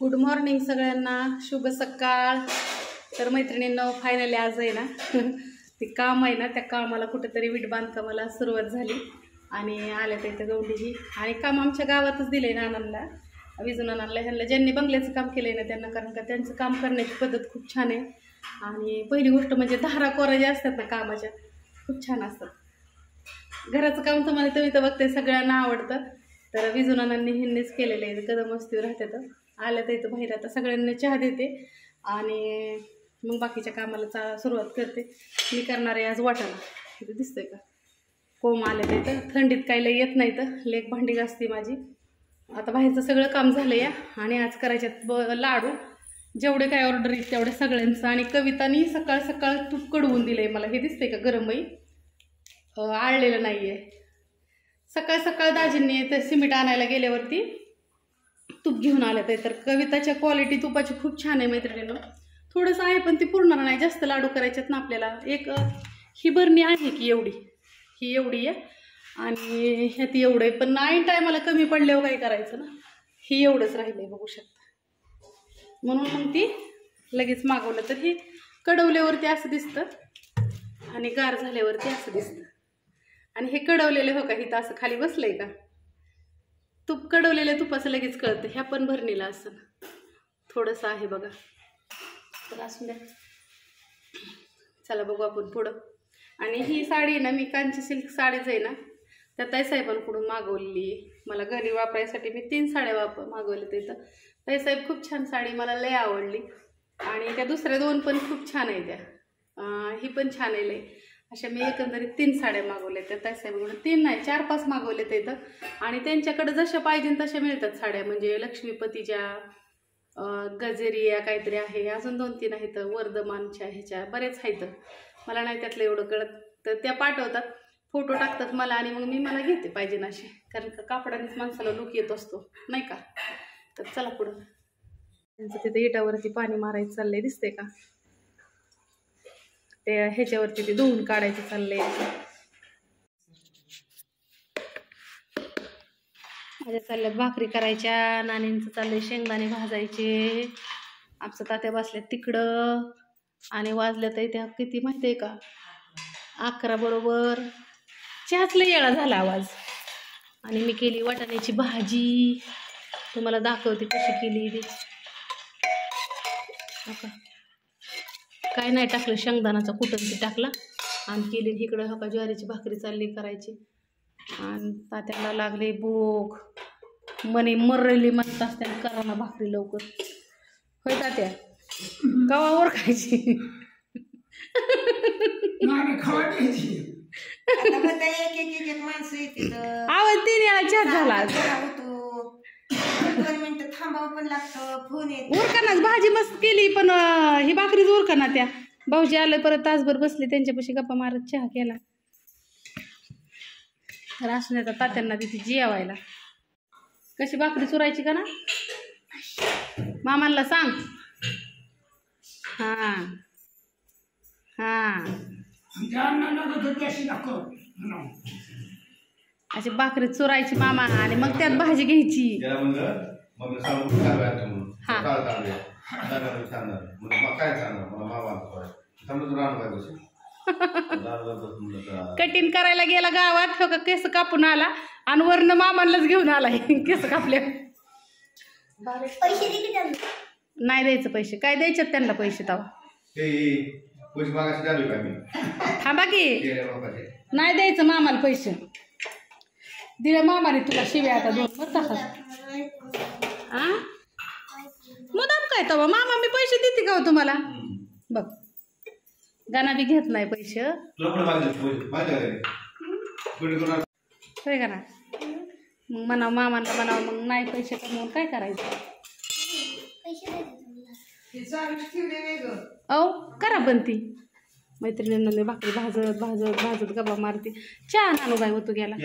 Good morning सगळ्यांना, शुभ सकाळ। तर मैत्रिणींनो, फायनली आज आहे ना ते काम आहे ना, त्या कामाला कुठेतरी वीट बांधकामाला सुरुवात झाली आणि आल्या तर इथं गौंडीही। आणि काम आमच्या गावातच दिलंय नानांना, विजूनानांना, ह्यांना ज्यांनी बंगल्याचं काम केलंय ना त्यांना, कारण का त्यांचं काम करण्याची पद्धत खूप छान आहे। आणि पहिली गोष्ट म्हणजे धारा कोरा ज्या असतात ना कामाच्या, खूप छान असतात। घराचं काम तुम्हाला तुम्ही तर बघते सगळ्यांना आवडतं, तर विजूनानांनी ह्यांनीच केलेलं आहे। कदम मस्तीवर राहतात, आल्या तर इथं बाहेर आता सगळ्यांना चहा देते आणि मग बाकीच्या कामाला सुरुवात करते। मी करणार आहे आज वाटाणा, इथं दिसतंय का कोंब आले तर इथं, थंडीत काही लई येत नाही तर लेक भांडी घासते माझी। आता बाहेरचं सगळं काम झालं या, आणि आज करायच्यात लाडू, जेवढे काय ऑर्डर आहेत तेवढे सगळ्यांचं। आणि कवितानी सकाळ सकाळ तूप कडवून दिलंय मला, हे दिसतंय का गरमही आळलेलं नाही आहे। सकाळ सकाळ दाजींनी तर सिमेंट आणायला गेल्यावरती तूप घेऊन आलं तर कविताच्या क्वालिटी तुपाची खूप छान आहे मैत्रिणींनो। थोडंसं आहे पण ती पुरणार नाही, जास्त लाडू करायच्यात ना आपल्याला। एक ही बरणी आहे की एवढी, ही एवढी आहे आणि ह्यात एवढं आहे, पण ऐन टायमाला कमी पडल्यावर काय करायचं ना, ही एवढंच राहिलंय बघू शकता। म्हणून मग ती लगेच मागवलं, तर ही कडवल्यावरती असं दिसतं आणि गार झाल्यावरती असं दिसतं। आणि हे कडवलेले हो का, इथं असं खाली बसलंय का, तूप कडवलेलं तुपाचं लगेच कळतं। ह्या पण भरणीला असं थोडंसं आहे बघा, तर असू द्या। चला बघू आपण पुढं। आणि ही साडी ना, मी कांची सिल्क साडीच आहे ना, त्या ताईसाहेबांकडून मागवलेली आहे। मला घरी वापरायसाठी मी 3 साड्या मागवल्या तिथं। ताईसाहेब खूप छान साडी, मला लय आवडली। आणि त्या दुसऱ्या 2 पण खूप छान आहे, त्या ही पण छान आहे लय। अशा मी एकंदरीत 3 साड्या मागवल्या त्या ताईसाहेबांकडून, 3 नाही 4-5 मागवले ते इथं। आणि त्यांच्याकडे जशा पाहिजे तशा मिळतात साड्या, म्हणजे लक्ष्मीपतीच्या, गजेरिया काहीतरी आहे, अजून 2-3 आहेत, वर्धमानच्या ह्याच्या बरेच आहेत। मला नाही त्यातलं एवढं कळत, तर त्या पाठवतात, फोटो टाकतात मला, आणि मग मी मला घेते पाहिजे ना असे, कारण का कापडानेच माणसाला लुक येत असतो नाही का। तर चला पुढं। त्यांचं तिथे इटावरती पाणी मारायचं चाललंय, दिसतंय का, ते ह्याच्यावरती ते धुवून काढायचं चाललंय। माझ्या चालल्यात भाकरी करायच्या, नानींचं चाललंय शेंगदाणे भाजायचे, आमचं तात्या बसल्यात तिकडं। आणि वाजल्या तर त्या किती माहिती आहे का, 11 बरोबर। चहाच लय वेळा झाला आवाज। आणि मी केली वाटाण्याची भाजी, तुम्हाला दाखवते कशी केली ती। काय नाही टाकलं, शेंगदाणाचा कुटून ते टाकला आणि केली। इकडं हो का ज्वारीची भाकरी चालली करायची, आणि तात्याला लागले भूक, मनी मरली म्हणत असते, करा ना भाकरी लवकर। होय तात्या, कवा ओरखायची आवाज 3 वेळा चहा झाला, उरकानाच भाजी मस्त केली, पण ही भाकरीच उरकाना। त्या भाऊजी आलं परत, तासभर बसले त्यांच्यापाशी गप्पा मारत, चहा केला। रासण्याचा तात्यांना तिथे जेवायला, कशी भाकरी चुरायची का ना, मामांना सांग। हा हा, अशी भाकरी चुरायची मामा, आणि मग त्यात भाजी घ्यायची। कटिंग करायला गेला गावात, हो का केस कापून आला, आणि वरनं मामांनाच घेऊन आलाय केस कापल्या। नाही द्यायचं पैसे, काय द्यायचे त्यांना पैसे तवा, थांबा की, नाही द्यायचं मामाला पैसे। दिले मामाने तुला शिव्या आता 2 तासात, मुदाम काय तवा, मामा मी पैसे देते का हो तुम्हाला, बघ गाणा बी घेत नाही पैसे, होय का ना। मग म्हणावं मामांना, म्हणावं मग नाही पैसे कमवून काय करायचं, अहो करा पण ती। मैत्रिणींना मी भाकरी भाजत भाजत भाजत गप्पा मारते, चहा नानू बाई होतो गेला।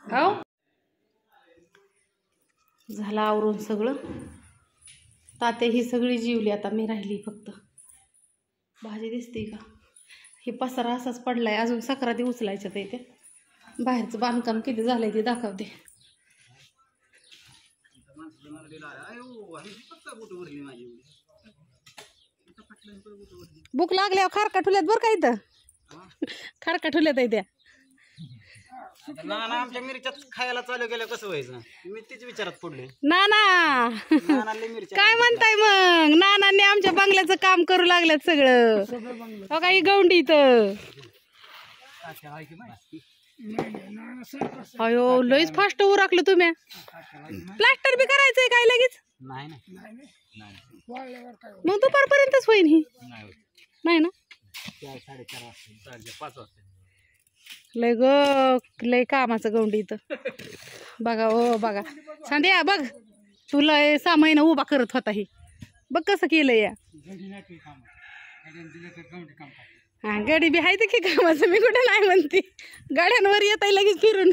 हो झालं आवरून सगळं, तात्या ही सगळी जीवली, आता मी राहिली फक्त। भाजी दिसते का, ही पसारा असाच पडलाय, अजून सक्राती उचलायच्यात इथे। बाहेरचं बांधकाम किती झालंय ते दाखवते। भूक लागल्यावर खारका ठुल्यात बरं का इथं खारका ठुल्यात आहे त्या नाना आमच्या मिरच्या खायला चालू केल्या कसं व्हायचं मी तीच विचारात पडले नाना काय म्हणताय मग नानांनी आमच्या बंगल्याचं काम करू लागल्यात सगळं हो काही गवंडी इथं अयो लईच फास्ट उरकलं तुम्ही प्लास्टर बी करायचंय काय लगेच मग दुपारपर्यंतच होईन ही नाही ना 5 वाजता लय ग लय कामाचं गवंडी इथं बघा ओ बघा सांद्या बघ तुला 6 महिना उभा करत होता ही बघ कसं केलं या हा गाडी बी आहे की कामाचं मी कुठे नाही म्हणते गाड्यांवर येत आहे लगेच फिरून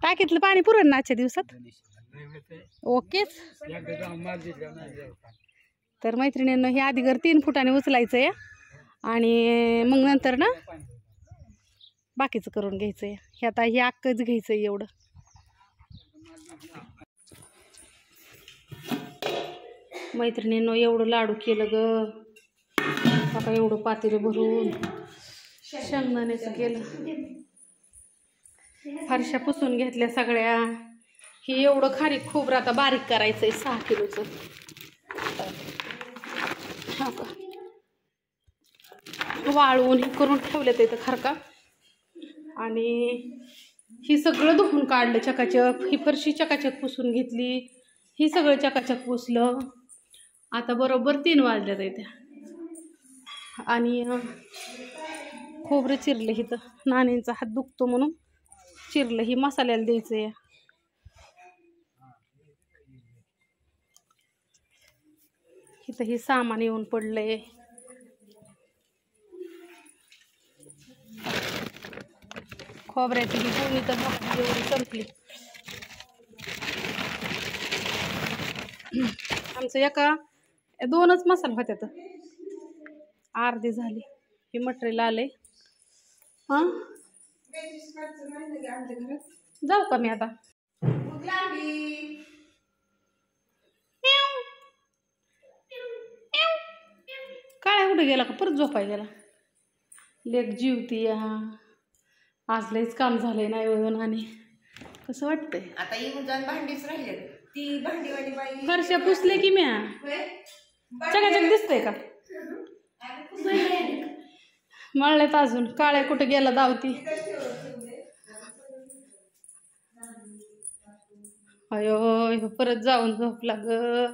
टाकीतलं पाणी पुरण ना आजच्या दिवसात ओकेच तर मैत्रिणींना हे आधी घर 3 फुटाने उचलायचं आहे आणि मग नंतर ना बाकीचं करून घ्यायचं आहे हे आता हे अक्कच घ्यायचं आहे एवढं मैत्रिणींनो एवढं लाडू केलं ग आता एवढं पातेलं भरून शेंगदाण्याचं केलं फरशा पुसून घेतल्या सगळ्या हे एवढं खारीक खोबरं आता बारीक करायचंय 6 किलोचं हा का वाळवून हे करून ठेवलं इथं खारका आणि ही सगळं धुवून काढलं चकाचक ही फरशी चकाचक पुसून घेतली ही सगळं चकाचक पुसलं आता बरोबर 3 वाजल्यात इथे आणि खोबरं चिरलं इथं नानींचा हात दुखतो म्हणून चिरलं ही मसाल्याला द्यायचं आहे इथं हे सामान येऊन पडलंय खोबऱ्याची ही गोणी तर एवढी संपली आमचं एका 2च मसाला होत्या तर अर्धी झाली हे मटेरियल आले हा जाऊ का मी आता काय कुठे गेला का परत झोपाय गेला लेक जीवती या आज लयच काम झालंय नाही वळून आणि कसं वाटतंय आता येऊन जाऊन भांडीच राहिले ती भांडीवाली बाई फरशा पुसले की म्या चकाचक दिसतंय का मळल्यात अजून काळ्या कुठे गेला दावती अयो परत जाऊन झोपला ग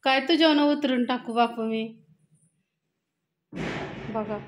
काय तुझ्यावर उतरून टाकू बापू मी बघा